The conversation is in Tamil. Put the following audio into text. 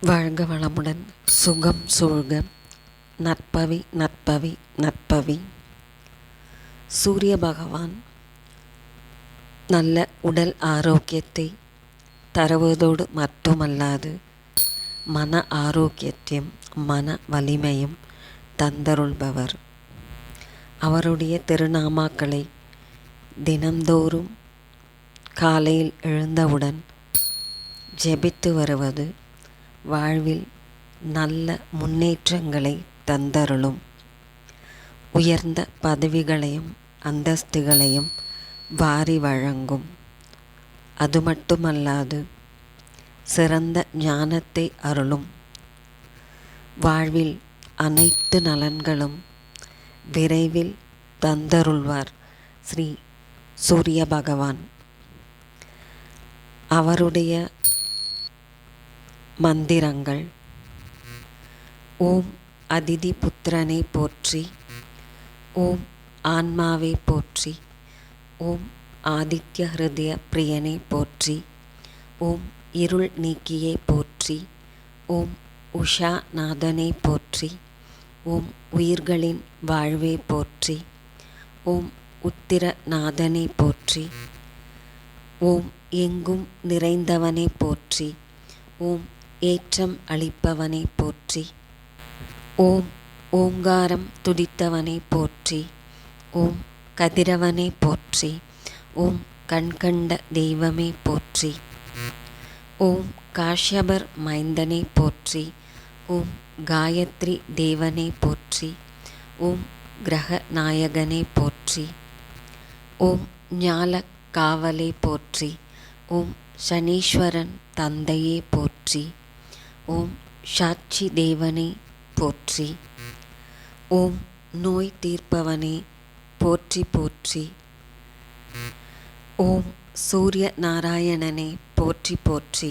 வாழ்க வளமுடன், சுகம் சூழ்க. நற்பவி நற்பவி நற்பவி. சூரிய பகவான் நல்ல உடல் ஆரோக்கியத்தை தருவதோடு மட்டுமல்லாது மன ஆரோக்கியத்தையும் மன வலிமையும் தந்தருள்பவர். அவருடைய திருநாமாக்களை தினந்தோறும் காலையில் எழுந்தவுடன் ஜெபித்து வருவது வாழ்வில் நல்ல முன்னேற்றங்களை தந்தருளும். உயர்ந்த பதவிகளையும் அந்தஸ்துகளையும் வாரி வழங்கும். அது மட்டுமல்லாது சிறந்த ஞானத்தை அருளும். வாழ்வில் அனைத்து நலன்களும் விரைவில் தந்தருள்வார் ஸ்ரீ சூரிய பகவான். அவருடைய மந்திரங்கள்: ஓம் அதிதி புத்திரனை போற்றி, ஓம் ஆன்மாவை போற்றி, ஓம் ஆதித்ய ஹிருதய பிரியனை போற்றி, ஓம் இருள் நீக்கியை போற்றி, ஓம் உஷா நாதனை போற்றி, ஓம் உயிர்களின் வாழ்வை போற்றி, ஓம் உத்திர நாதனை போற்றி, ஓம் எங்கும் நிறைந்தவனை போற்றி, ஓம் ஏற்றம் அளிப்பவனை போற்றி, ஓம் ஓங்காரம் துதித்தவனை போற்றி, ஓம் கதிரவனை போற்றி, ஓம் கண்கண்ட தெய்வமே போற்றி, ஓம் காஷ்யபர் மைந்தனை போற்றி, ஓம் காயத்ரி தேவனை போற்றி, ஓம் கிரக நாயகனை போற்றி, ஓம் ஞால காவலை போற்றி, ஓம் சனீஸ்வரன் தந்தையே போற்றி, ஓம் சாட்சி தேவனை போற்றி, ஓம் நோய் தீர்ப்பவனே போற்றி போற்றி, ஓம் சூரிய நாராயணனே போற்றி போற்றி.